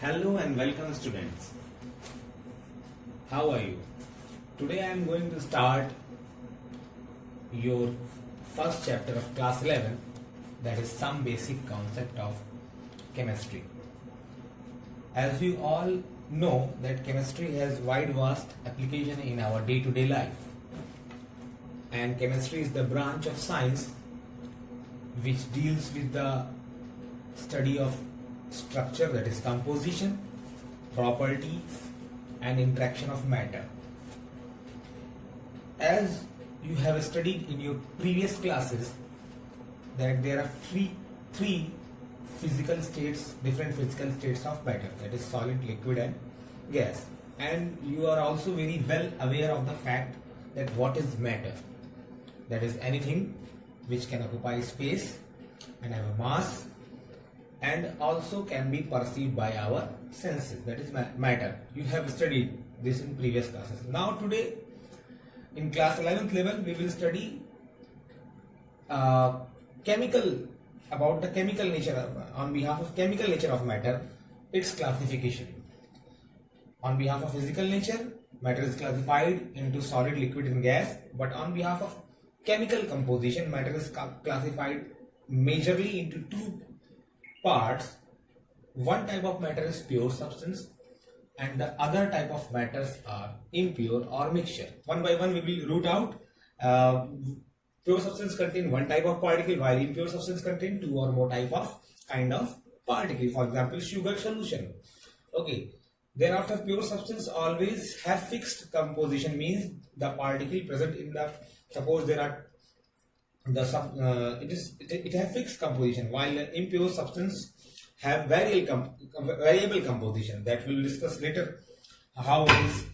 Hello and welcome students. How are you? Today I am going to start your first chapter of class 11, that is some basic concept of chemistry. As you all know that chemistry has wide vast application in our day-to-day life, and chemistry is the branch of science which deals with the study of structure, that is composition, properties and interaction of matter. As you have studied in your previous classes that there are three physical states, different physical states of matter, that is solid, liquid and gas, and you are also very well aware of the fact that what is matter. That is anything which can occupy space and have a mass and also can be perceived by our senses, that is matter. You have studied this in previous classes. Now today in class 11th level we will study about the chemical nature on behalf of chemical nature of matter, its classification. On behalf of physical nature, matter is classified into solid, liquid and gas, but on behalf of chemical composition, matter is classified majorly into two parts. One type of matter is pure substance and the other type of matters are impure or mixture. One by one we will root out. Pure substance contain one type of particle while impure substance contain two or more kind of particle. For example, sugar solution. Okay. Thereafter, pure substance always have fixed composition, means the particle present in the, suppose there are it have fixed composition, while impure substance have variable composition. That we will discuss later how it is.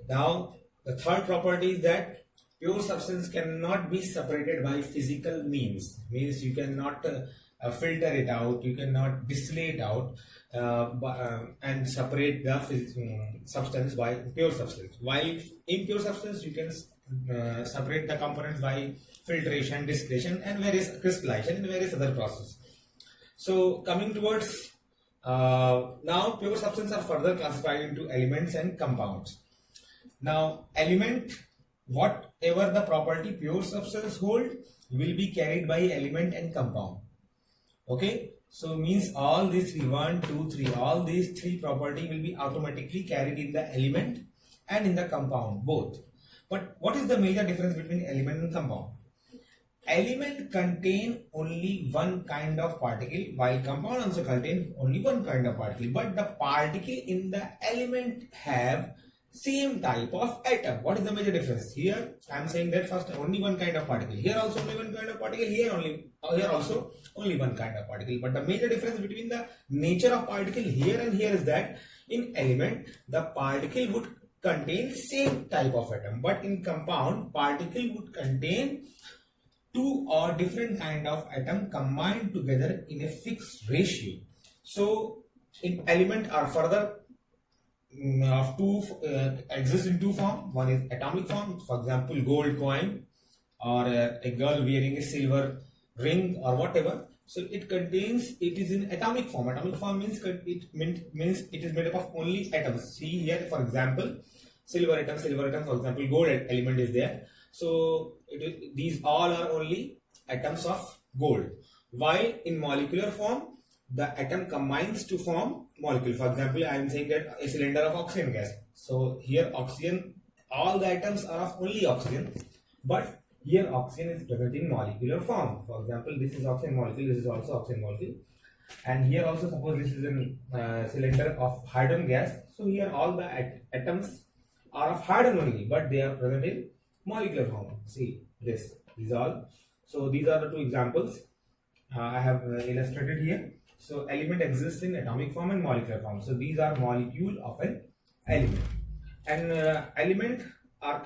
Now the third property is that pure substance cannot be separated by physical means you cannot filter it out, you cannot distillate out and separate the substance by pure substance, while impure substance you can separate the components by filtration, distillation and various crystallization and various other processes. So coming towards now, pure substances are further classified into elements and compounds. Now element, whatever the property pure substance hold will be carried by element and compound. Okay, so means all these three, 1, 2, 3, all these three property will be automatically carried in the element and in the compound both. But what is the major difference between element and compound? Element contain only one kind of particle while compound also contain only one kind of particle, but the particle in the element have same type of atom. What is the major difference? Here I am saying that first only one kind of particle, here also only one kind of particle, here also only one kind of particle. But the major difference between the nature of particle here and here is that in element the particle would contain same type of atom, but in compound particle would contain two or different kind of atom combined together in a fixed ratio. So in element are further of two exist in two form. One is atomic form, for example gold coin or a girl wearing a silver ring or whatever. So it is in atomic form. Atomic form means it is made up of only atoms. See here, for example, silver atom, for example gold element is there. So these all are only atoms of gold, while in molecular form the atom combines to form molecule. For example, I am saying that a cylinder of oxygen gas. So here oxygen, all the atoms are of only oxygen, but here oxygen is present in molecular form. For example, this is oxygen molecule, this is also oxygen molecule, and here also suppose this is a cylinder of hydrogen gas. So here all the atoms are of hydrogen only, but they are present in molecular form. See this, these all. So these are the two examples I have illustrated here. So element exists in atomic form and molecular form. So these are molecule of an element, and element are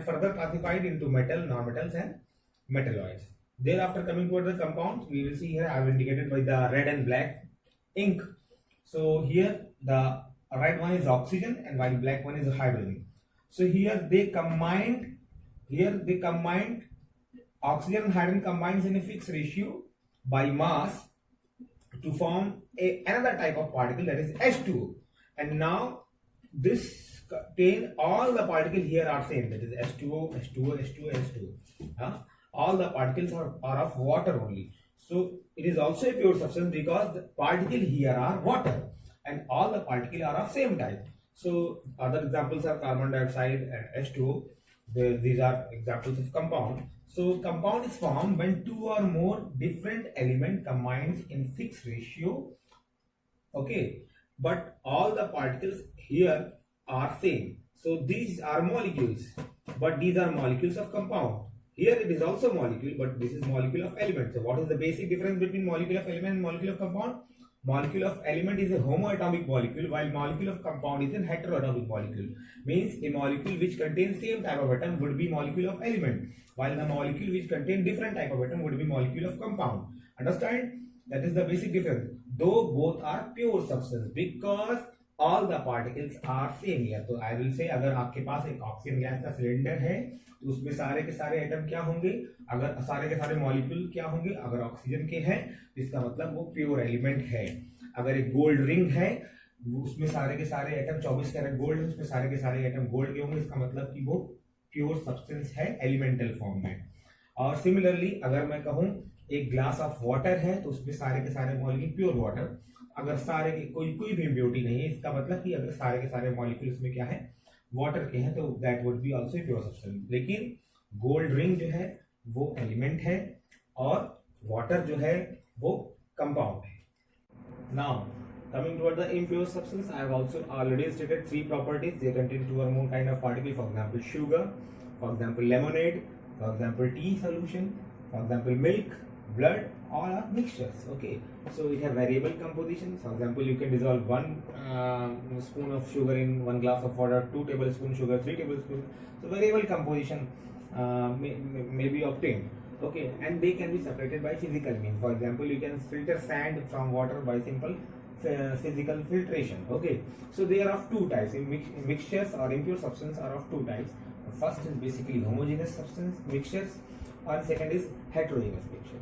further classified into metal, non-metals and metalloids. Thereafter coming toward the compounds, we will see here I have indicated by the red and black ink. So here the right one is oxygen and while black one is hydrogen. So here they combined oxygen and hydrogen combines in a fixed ratio by mass to form another type of particle, that is H2O. and now this contain all the particles here are same, that is H2O, H2O, H2O, H2O. All the particles are of water only. So it is also a pure substance because the particles here are water and all the particles are of same type. So other examples are carbon dioxide and H2O. These are examples of compound. So compound is formed when two or more different element combines in fixed ratio. Okay, but all the particles here are same. So these are molecules, but these are molecules of compound. Here it is also molecule, but this is molecule of element. So what is the basic difference between molecule of element and molecule of compound? Molecule of element is a homoatomic molecule, while molecule of compound is a heteroatomic molecule. Means a molecule which contains same type of atom would be molecule of element, while the molecule which contains different type of atom would be molecule of compound. Understand? That is the basic difference. Though both are pure substance because all the particles are same here. तो I will say अगर आपके पास एक oxygen gas का cylinder है तो उसमें सारे के सारे एटम क्या होंगे, अगर सारे के सारे मॉलिक्यूल क्या होंगे, अगर ऑक्सीजन के हैं तो इसका मतलब वो प्योर एलिमेंट है. अगर एक गोल्ड रिंग है उसमें सारे के सारे एटम 24 कैरेट गोल्ड है, उसमें सारे के सारे एटम गोल्ड के होंगे, इसका मतलब कि वो प्योर सब्सटेंस है एलिमेंटल फॉर्म में. और सिमिलरली अगर मैं कहूं एक ग्लास ऑफ वाटर है तो उसमें सारे के सारे मॉलिक्यूल प्योर वाटर, अगर सारे के कोई भी इम्प्योरिटी नहीं है, इसका मतलब कि अगर सारे के सारे मॉलिक्यूल इसमें क्या है वाटर के हैं तो that would be also pure substance. लेकिन गोल्ड रिंग जो है वो एलिमेंट है और वाटर जो है वो कंपाउंड है. Now coming toward the impure substance, I have also already stated three properties. They contain two or more kind of particle, for example sugar, for example lemonade, for example tea solution, for example milk, blood, all are mixtures. Okay, so it have variable composition. For example, you can dissolve one spoon of sugar in 1 glass of water, 2 tablespoon sugar, 3 tablespoons. So variable composition may be obtained. Okay, and they can be separated by physical means. For example, you can filter sand from water by simple physical filtration. Okay, so they are of two types. Mixtures or impure substance are of two types. The first is basically homogeneous substance mixtures, and second is heterogeneous mixture.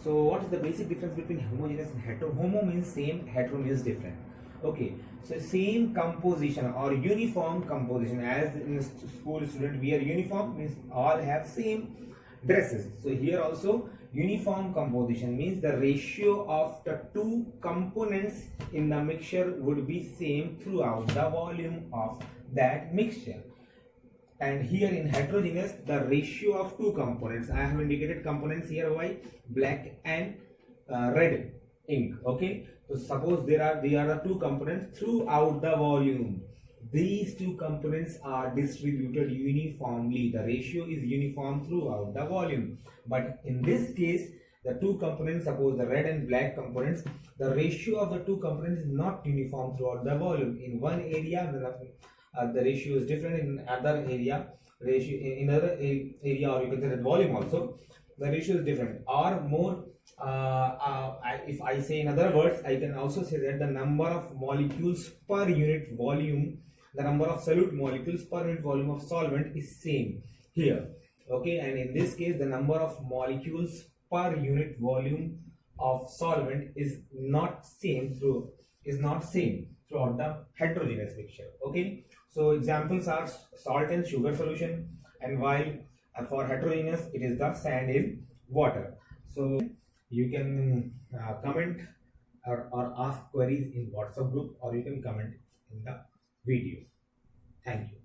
So what is the basic difference between homogeneous and hetero? Homo means same, hetero means different. Okay, so same composition or uniform composition. As in school student we are uniform means all have same dresses. So here also uniform composition means the ratio of the two components in the mixture would be same throughout the volume of that mixture. And here in heterogeneous, the ratio of two components, I have indicated components here by black and red ink. Okay, so suppose there are the two components throughout the volume. These two components are distributed uniformly. The ratio is uniform throughout the volume. But in this case, the two components, suppose the red and black components, the ratio of the two components is not uniform throughout the volume. In one area, the ratio is different. In other area, in other area, or you can say that volume also, the ratio is different. Or more, if I say in other words, I can also say that the number of molecules per unit volume, the number of solute molecules per unit volume of solvent is same here. Okay, and in this case, the number of molecules per unit volume of solvent is not same throughout the heterogeneous mixture. Okay, so examples are salt and sugar solution, and while for heterogeneous it is the sand in water. So you can comment or ask queries in WhatsApp group, or you can comment in the video. Thank you.